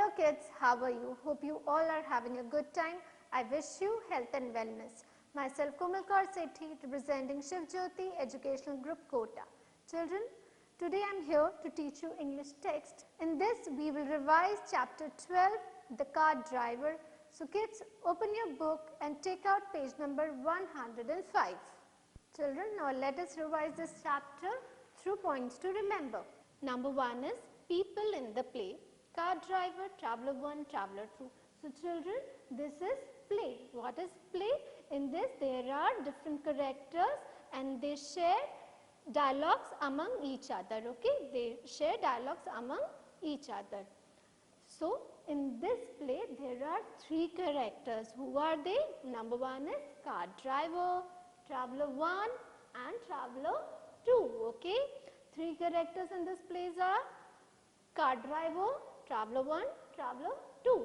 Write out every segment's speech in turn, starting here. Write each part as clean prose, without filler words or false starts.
Hello kids, how are you? Hope you all are having a good time. I wish you health and wellness. Myself Komal Kaur Sethi, representing Shiv Jyoti Educational Group Kota. Children, today I am here to teach you English text. In this we will revise chapter 12, The Car Driver. So kids, open your book and take out page number 105. Children, now let us revise this chapter through points to remember. Number 1 is people in the play. Car driver, traveler 1, traveler 2. So children, this is play. What is play? In this there are different characters and they share dialogues among each other. Okay, they share dialogues among each other. So in this play there are 3 characters. Who are they? Number 1 is car driver, traveler 1 and traveler 2. Okay, 3 characters in this play are car driver, traveler 1, traveler 2.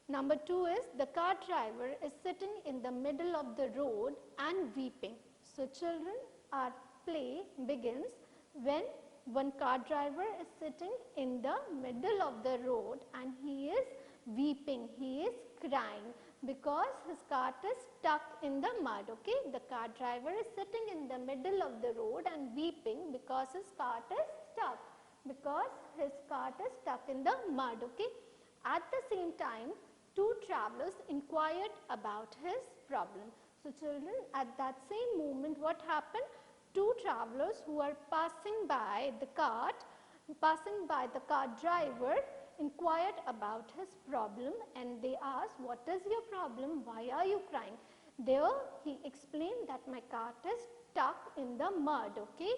Number 2 is the car driver is sitting in the middle of the road and weeping. So children, our play begins when one car driver is sitting in the middle of the road and he is weeping, he is crying because his cart is stuck in the mud. Okay, the car driver is sitting in the middle of the road and weeping because his cart is stuck. Because his cart is stuck in the mud. Okay. At the same time, 2 travelers inquired about his problem. So children, at that same moment what happened? 2 travelers who are passing by the car driver inquired about his problem and they asked, what is your problem? Why are you crying? There he explained that my cart is stuck in the mud. Okay.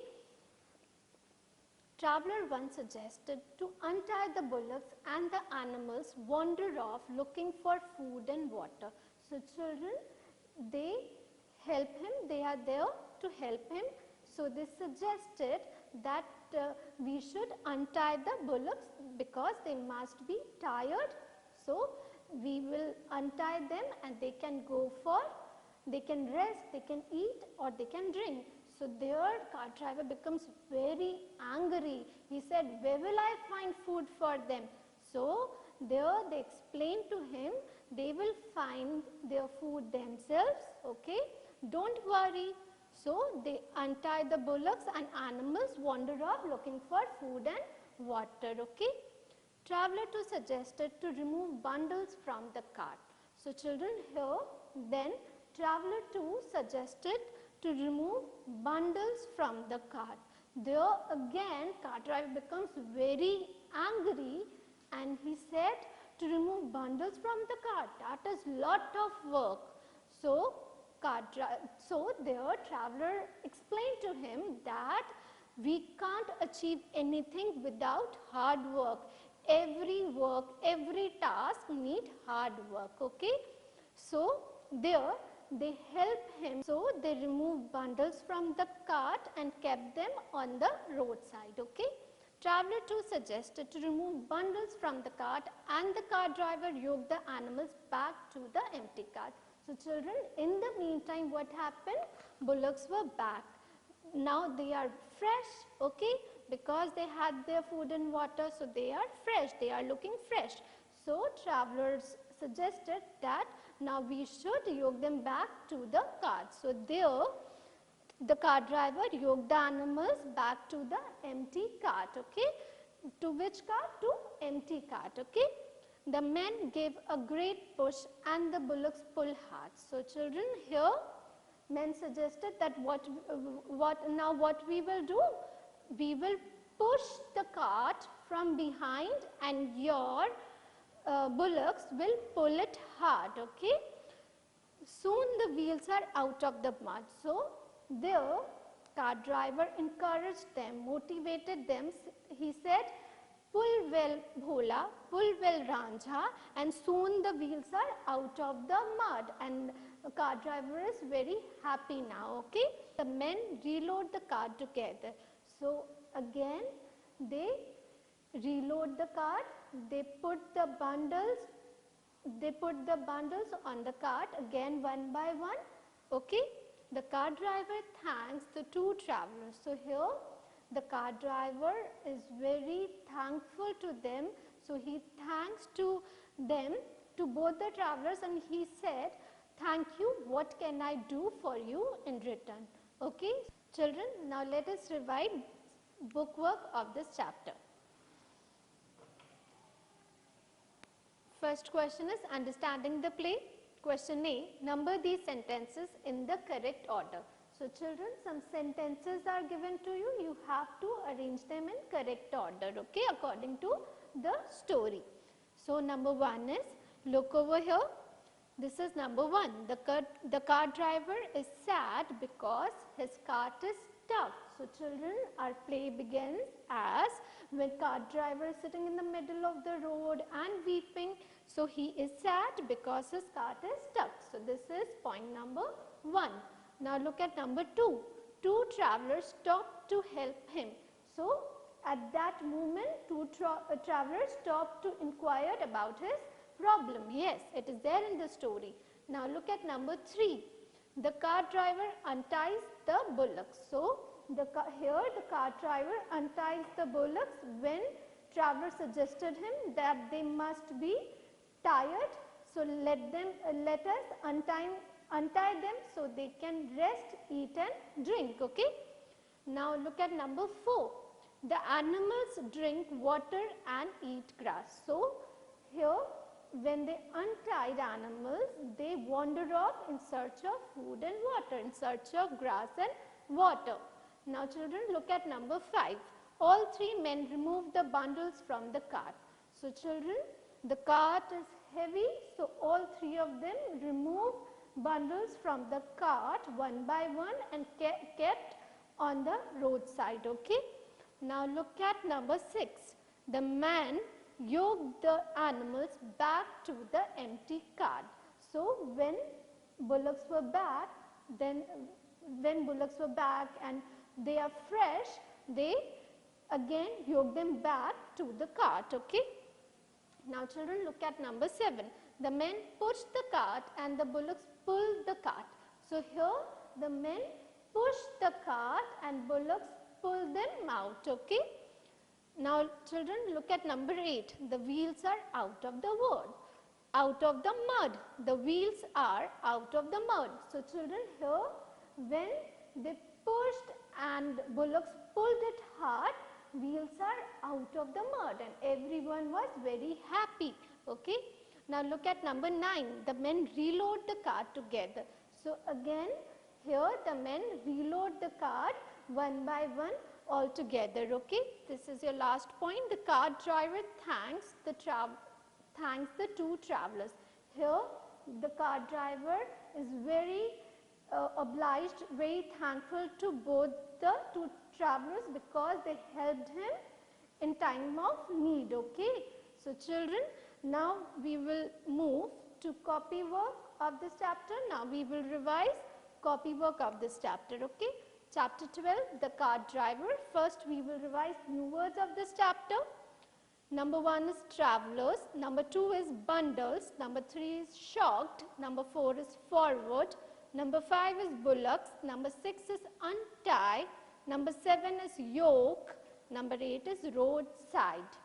Traveler 1 suggested to untie the bullocks and the animals wander off looking for food and water. So children, they help him, they are there to help him. So they suggested that we should untie the bullocks because they must be tired. So we will untie them and they can go for, they can rest, they can eat or they can drink. So their car driver becomes very angry. He said, where will I find food for them? So there they explained to him, they will find their food themselves. Okay, don't worry. So they untie the bullocks and animals wander off looking for food and water. Okay. Traveler 2 suggested to remove bundles from the cart. So children, here then traveler 2 suggested to remove bundles from the cart. There again car driver becomes very angry and he said to remove bundles from the cart. That is lot of work. So their traveler explained to him that we can't achieve anything without hard work. Every task need hard work. Okay. So there they help him. So they removed bundles from the cart and kept them on the roadside. Okay. Traveler 2 suggested to remove bundles from the cart and the car driver yoked the animals back to the empty cart. So children, in the meantime what happened? Bullocks were back. Now they are fresh. Okay, because they had their food and water, so they are fresh, they are looking fresh. So travelers suggested that now we should yoke them back to the cart. So there the car driver yoked the animals back to the empty cart. Okay, to which cart? To empty cart. Okay. The men gave a great push and the bullocks pulled hard. So children, here men suggested that what we will do? We will push the cart from behind and your bullocks will pull it hard. Okay. Soon the wheels are out of the mud. So there car driver encouraged them, motivated them. He said, pull well Bhola, pull well Ranjha, and soon the wheels are out of the mud and the car driver is very happy now. Okay. The men reload the cart together. So again they reload the cart, they put the bundles on the cart again one by one. Okay. The car driver thanks the 2 travelers. So here the car driver is very thankful to them. So So he thanks to them, to both the travelers, and he said, thank you, what can I do for you in return? Okay, children, now let us revise bookwork of this chapter. First question is understanding the play. Question A, number these sentences in the correct order. So children, some sentences are given to you. You have to arrange them in correct order, okay, according to the story. So number 1 is, look over here. This is number 1. The car driver is sad because his cart is stuck. So children, our play begins as when car driver is sitting in the middle of the road and weeping. So he is sad because his cart is stuck. So this is point number 1. Now look at number 2. Two travelers stopped to help him. So at that moment, two travelers stopped to inquire about his problem. Yes, it is there in the story. Now look at number 3. The car driver unties the bullocks. So here the car driver unties the bullocks when traveler suggested him that they must be tired. So let us untie them so they can rest, eat and drink. Okay. Now look at number 4. The animals drink water and eat grass. So here when they untied animals, they wander off in search of food and water, in search of grass and water. Now children, look at number 5. All 3 men removed the bundles from the cart. So children, the cart is heavy, so all 3 of them removed bundles from the cart one by one and kept on the roadside. Okay. Now look at number 6. The man yoked the animals back to the empty cart. So when bullocks were back, and they are fresh, they again yoke them back to the cart. Okay. Now children, look at number 7. The men pushed the cart and the bullocks pulled the cart. So here the men pushed the cart and bullocks pulled them out. Okay. Now children, look at number 8. The wheels are out of the mud. The wheels are out of the mud. So children, here when they pushed and bullocks pulled it hard, wheels are out of the mud and everyone was very happy. Okay. Now look at number 9. The men reload the cart together. So again here the men reload the cart one by one all together. Okay. This is your last point. The cart driver thanks the 2 travelers. Here the cart driver is very obliged, very thankful to both the 2 travelers because they helped him in time of need. Okay. So children, now we will move to copy work of this chapter. Now we will revise copy work of this chapter. Okay. Chapter 12, the cart driver. First we will revise new words of this chapter. Number 1 is travelers. Number 2 is bundles. Number 3 is shocked. Number 4 is forward. Number 5 is bullocks. Number 6 is untie. Number 7 is yoke. Number 8 is roadside.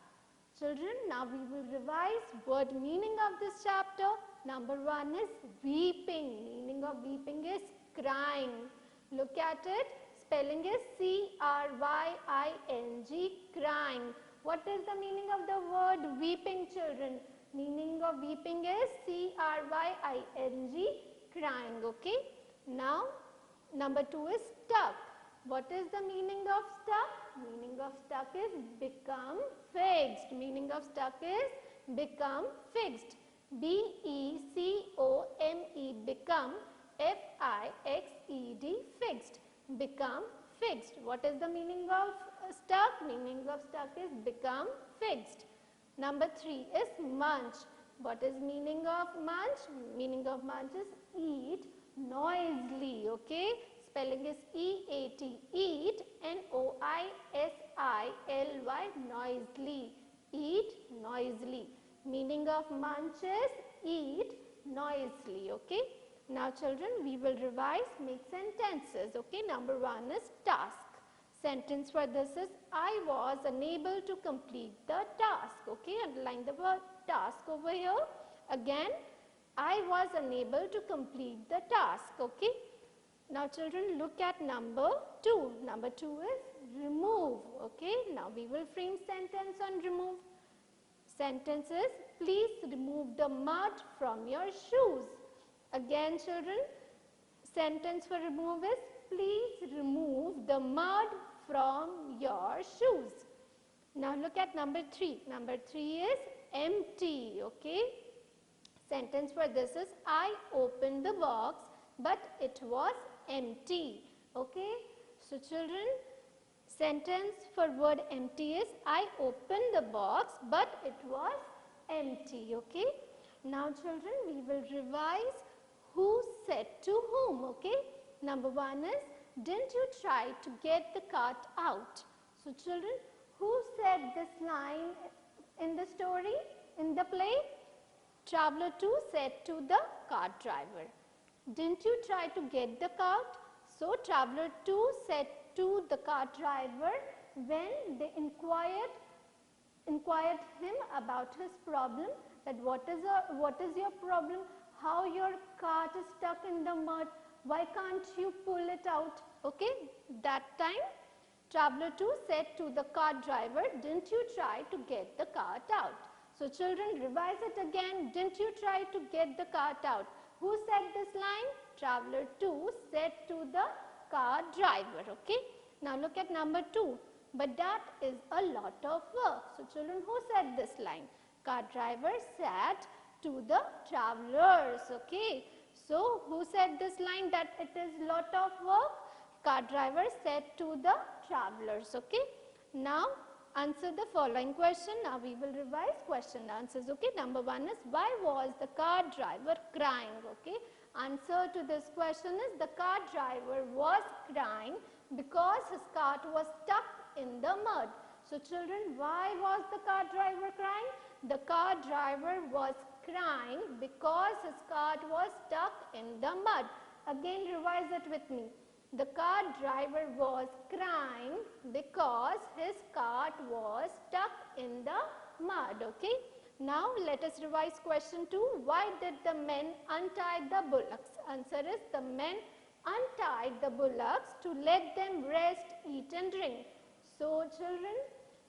Children, now we will revise word meaning of this chapter. Number 1 is weeping. Meaning of weeping is crying. Look at it. Spelling is C-R-Y-I-N-G, crying. What is the meaning of the word weeping, children? Meaning of weeping is C-R-Y-I-N-G, crying. Okay. Now, number 2 is stuck. What is the meaning of stuck? Meaning of stuck is become fixed. Meaning of stuck is become fixed. B-E-C-O-M-E, become, F-I-X-E-D, fixed. Become fixed. What is the meaning of stuck? Meaning of stuck is become fixed. Number 3 is munch. What is meaning of munch? Meaning of munch is eat noisily. Okay. Spelling is E-A-T, eat, N-O-I-S-I-L-Y, noisily. Eat noisily. Meaning of munch is eat noisily. Okay. Now children, we will revise, make sentences. Okay. Number 1 is task. Sentence for this is, I was unable to complete the task. Okay, underline the word task over here. Again, I was unable to complete the task. Okay. Now children, look at number 2. Number 2 is remove. Okay. Now we will frame sentence on remove. Sentence is, please remove the mud from your shoes. Again children, sentence for remove is, please remove the mud from your shoes. Now look at number 3. Number 3 is empty. Okay. Sentence for this is, I opened the box but it was empty. Okay. So children, sentence for word empty is, I opened the box but it was empty. Okay. Now children, we will revise who said to whom. Okay. Number 1 is, didn't you try to get the cart out? So children, who said this line in the story, in the play? Traveler 2 said to the cart driver. Didn't you try to get the cart? So Traveler 2 said to the cart driver when they inquired him about his problem, that what is your problem, how your cart is stuck in the mud, why can't you pull it out? Okay, that time Traveler 2 said to the cart driver, didn't you try to get the cart out? So children, revise it again. Didn't you try to get the cart out? Who said this line? Traveler 2 said to the cart driver. Okay. Now look at number 2. But that is a lot of work. So children, who said this line? Cart driver said to the travelers. Okay. So who said this line, that it is lot of work? Cart driver said to the travelers. Okay. Now answer the following question. Now we will revise question answers. Okay. Number 1 is, why was the cart driver crying? Okay. Answer to this question is, the cart driver was crying because his cart was stuck in the mud. So children, why was the cart driver crying? The cart driver was crying because his cart was stuck in the mud. Again, revise it with me. The cart driver was crying because his cart was stuck in the mud. Okay. Now let us revise question 2. Why did the men untie the bullocks? Answer is, the men untied the bullocks to let them rest, eat and drink. So children,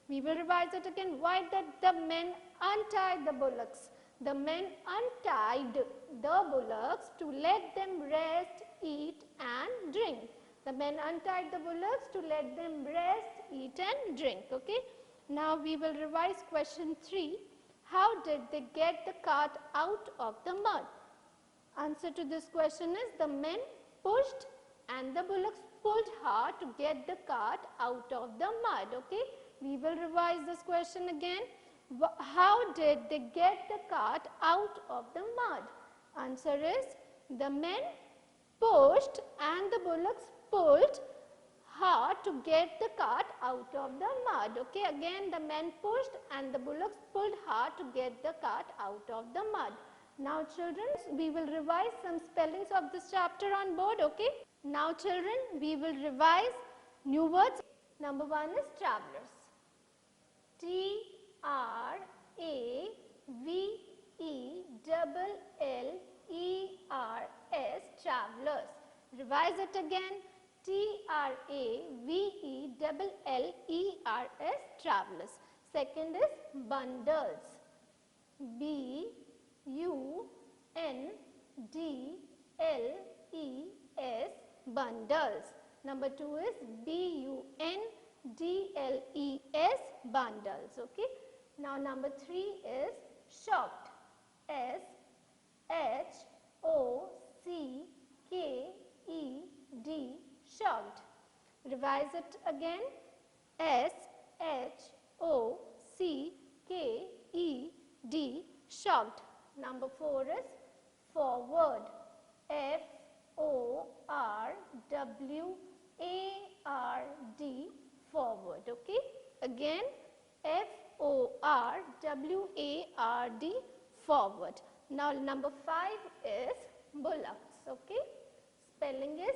we will revise it again. Why did the men untie the bullocks? The men untied the bullocks to let them rest, eat and drink. The men untied the bullocks to let them rest, eat and drink. Okay. Now we will revise question 3. How did they get the cart out of the mud? Answer to this question is, the men pushed and the bullocks pulled hard to get the cart out of the mud. Okay. We will revise this question again. How did they get the cart out of the mud? Answer is, the men pushed and the bullocks pulled hard to get the cart out of the mud. Okay, again the men pushed and the bullocks pulled hard to get the cart out of the mud. Now children, we will revise some spellings of this chapter on board. Okay. Now children, we will revise new words. Number 1 is travelers. T-R-A-V-E-L-L-E-R-S, travelers. Revise it again. T-R-A-V-E-L-L-E-R-S, travelers. Second is bundles. B-U-N-D-L-E-S, bundles. Number 2 is B-U-N-D-L-E-S, bundles. Okay. Now number 3 is shocked. S-H-O-C-K-E-D, shocked. Revise it again. S-H-O-C-K-E-D, shocked. Number 4 is forward. F-O-R-W-A-R-D, forward. Okay. Again, F-O-R-W-A-R-D, forward. Now number 5 is bullocks. Okay. Spelling is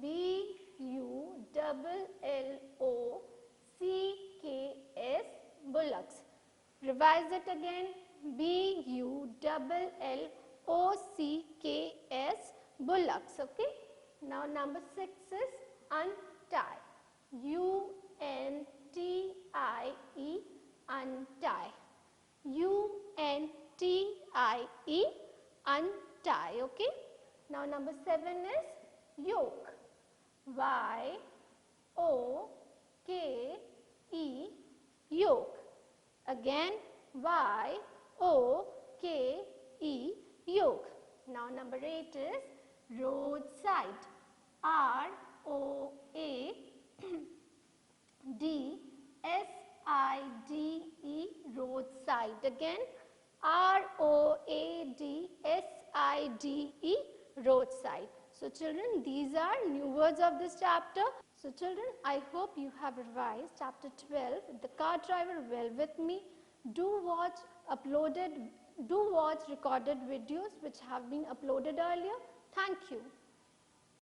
B-U-L-L-O-C-K-S. B-U-L-L-O-C-K-S, bullocks. Revise it again. B-U-L-L-O-C-K-S, bullocks. Okay. Now number 6 is untie. U-N-T-I-E, untie. U-N-T-I-E, untie. Okay. Now number 7 is yoke. Y-O-K-E, yoke. Again, Y-O-K-E, yoke. Now number 8 is roadside. R-O-A-D-S-I-D-E, roadside. Again, R-O-A-D-S-I-D-E, roadside. So children, these are new words of this chapter. So children, I hope you have revised chapter 12, the car driver, well with me. Do watch recorded videos which have been uploaded earlier. Thank you.